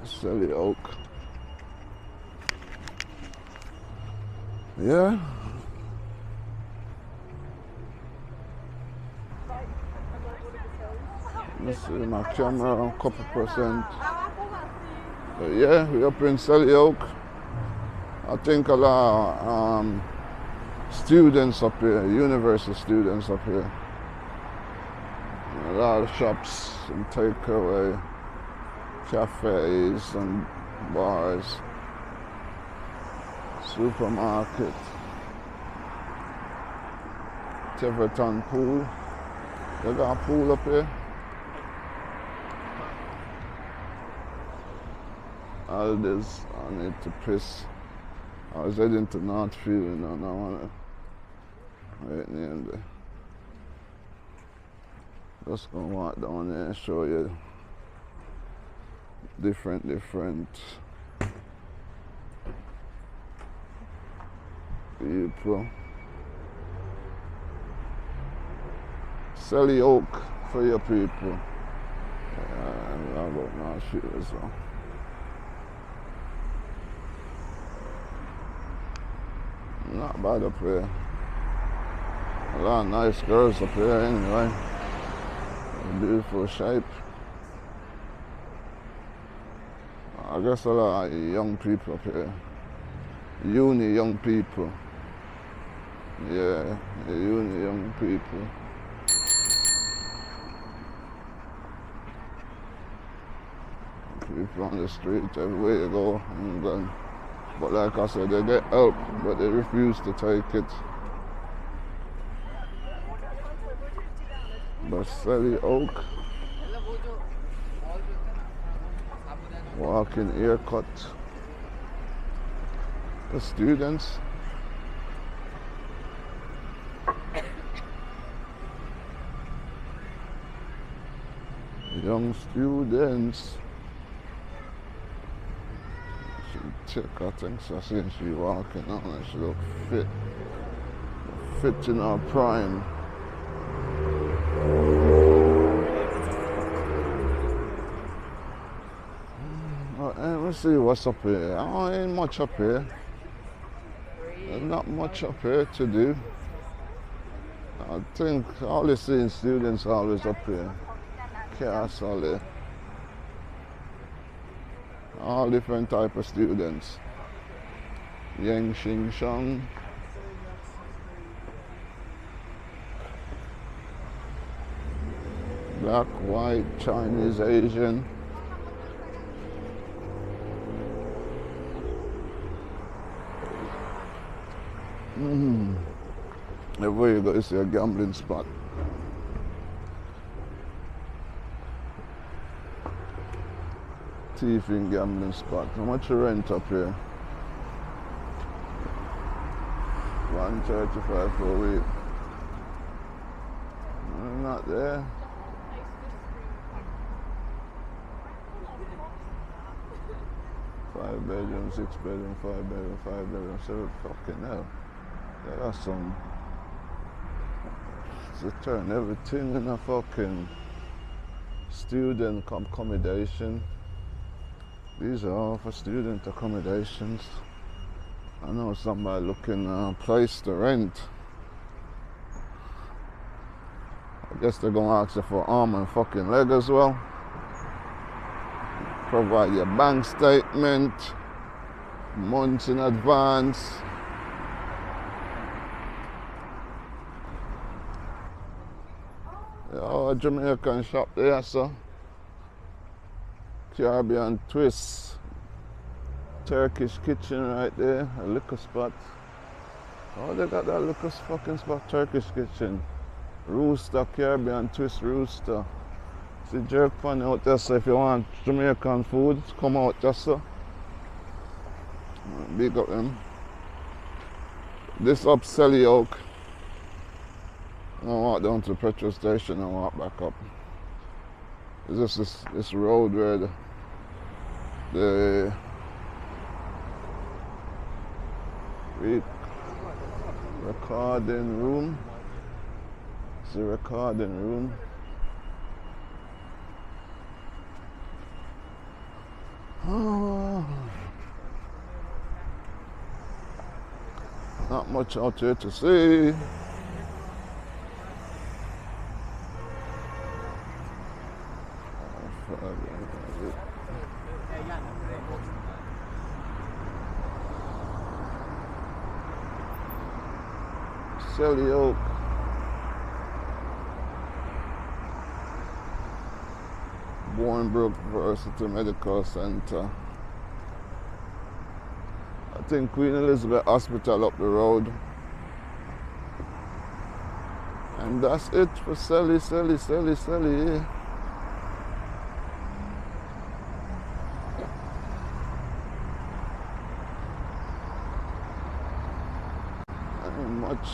Selly Oak. Yeah. Let's see my camera, a couple percent. But yeah, we're up in Selly Oak. I think a lot of students up here, university students up here. A lot of shops and takeaway, cafes and bars, supermarket, Tiverton pool. They got a pool up here. All this, I need to piss. I was heading to Northfield and I wanna wait near there. Just gonna walk down there and show you different people. Selly Oak for your people. I got Northfield as well. Not bad up here. A lot of nice girls up here anyway. Beautiful shape. I guess a lot of young people up here. Uni young people. Yeah, uni young people. People on the street everywhere you go. And then, but like I said, they get help, but they refuse to take it. But Selly Oak, walking haircut for students. Young students. She chick, I think so. I seen she walking on and she look fit in her prime. Let's see what's up here. Oh, ain't much up here. There's not much up here to do. I think always seeing students always up here. Chaos all there. All different type of students. Yang Xing Shang. Black, white, Chinese, Asian. Everywhere you go, you see a gambling spot. Thieving gambling spot. How much you rent up here? $135 for a week. Not there. Five bedroom, 6 bedroom, 5 bedroom, 5 bedroom, 7 fucking hell. They got some to turn everything in a fucking student accommodation. These are all for student accommodations. I know somebody looking a place to rent. I guess they're gonna ask you for arm and fucking leg as well. Provide your bank statement months in advance. Oh, a Jamaican shop there, sir. Caribbean Twist. Turkish kitchen right there, a liquor spot. Oh, they got that liquor fucking spot, Turkish kitchen. Rooster, Caribbean Twist Rooster. See jerk pan out there, so if you want Jamaican food, come out there, sir. Big up them. This up Selly Oak. I walk down to the petrol station and walk back up. It's just this road where the recording room. It's a recording room. Oh, not much out here to see. Selly Oak. Bournebrook Varsity Medical Center. I think Queen Elizabeth Hospital up the road. And that's it for Selly. Yeah. Ain't much.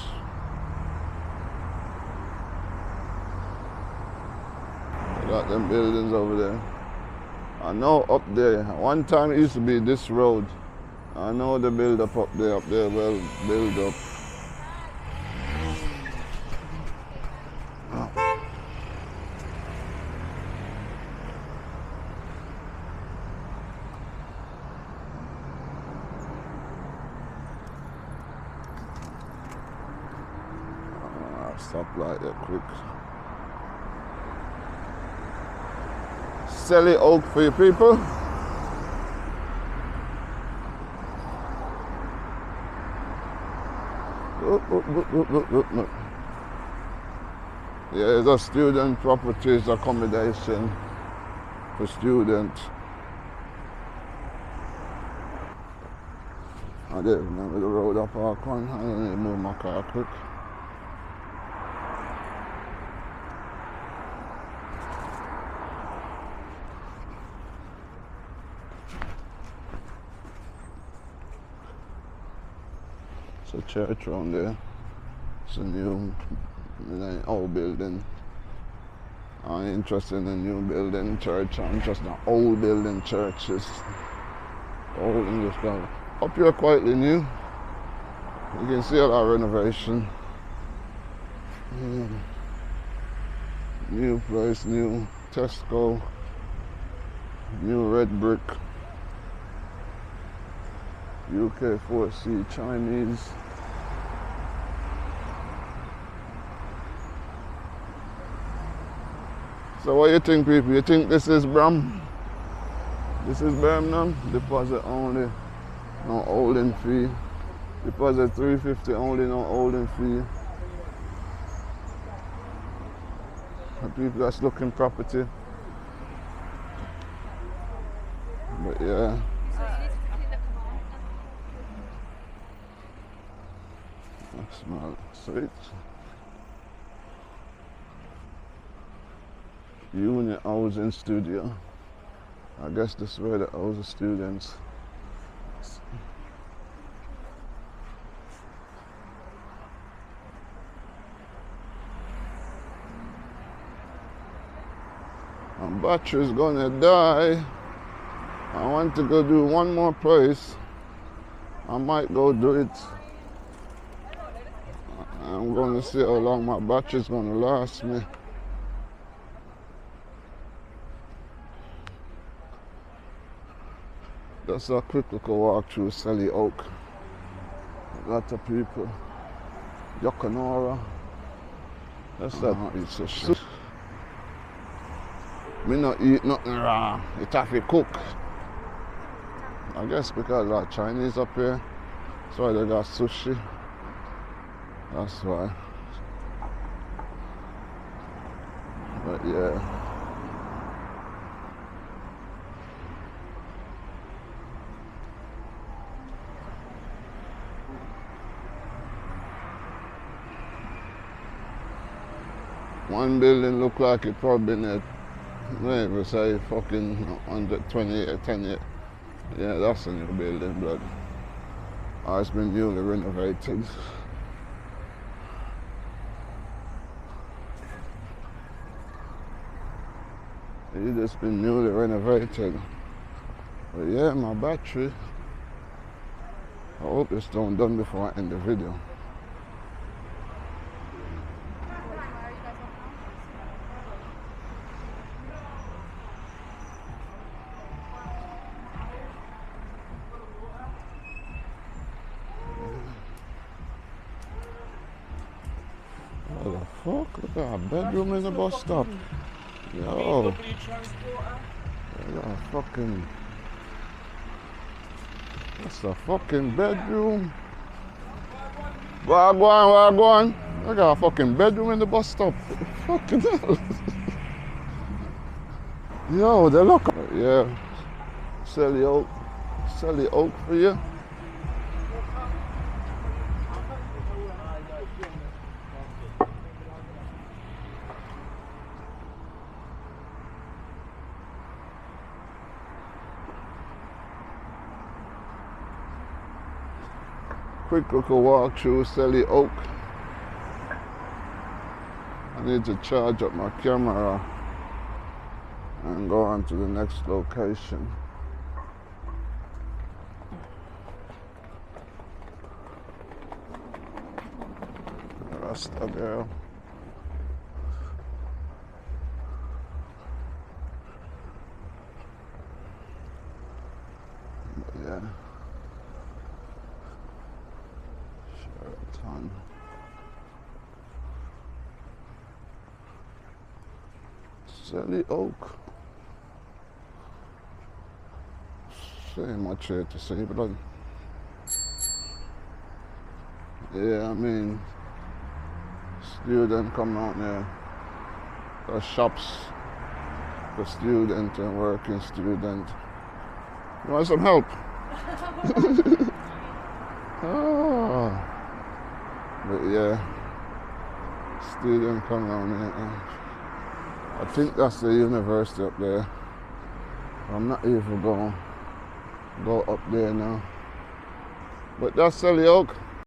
Got them buildings over there. I know up there, one time it used to be this road. I know the build up there, well built up. Stop right there quick. Selly Oak for you people. Yeah, it's a student properties accommodation for students. I didn't remember the road I park on. I don't need to move my car quick. It's a church around there. It's a new, old building. I'm interested in a new building church. I'm interested in old building churches. Old English building. Up here quietly new. You can see a lot of renovation. New place, new Tesco, new red brick. UK 4C Chinese. So what do you think, people? You think this is This is Birmingham? Deposit only, no holding fee. Deposit $350 only, no holding fee. For people that's looking property. But yeah. Small street. Unit Housing Studio. I guess this is where they house the students. My battery's gonna die. I want to go do one more place. I might go do it. I'm going to see how long my battery's going to last me. That's a quick little walk through Selly Oak. A lot of people. Yokanora. That's that. It's a shit. Me not eat nothing raw. It have to cook. I guess because a lot of Chinese up here. That's why they got sushi. That's why. But yeah. One building look like it probably net, maybe say fucking 120 10 years. Yeah, that's a new building, but it's been newly renovated. It's just been newly renovated. But yeah, my battery. I hope it's done before I end the video. fuck? Look at that bedroom in the bus stop. Yo. Yeah, fucking. That's a fucking bedroom. Wagwan. I got a fucking bedroom in the bus stop. Fucking hell. Yo, they look. Yeah. Selly Oak for you. Quick little walk through Selly Oak. I need to charge up my camera and go on to the next location. Rasta girl. But yeah. Sheraton. Selly Oak. Same much here to say, but yeah, I mean, student come out there. There's shops for student and working student. You want some help? Oh. But yeah, student come down here. I think that's the university up there. I'm not even going to go up there now. But that's Selly Oak.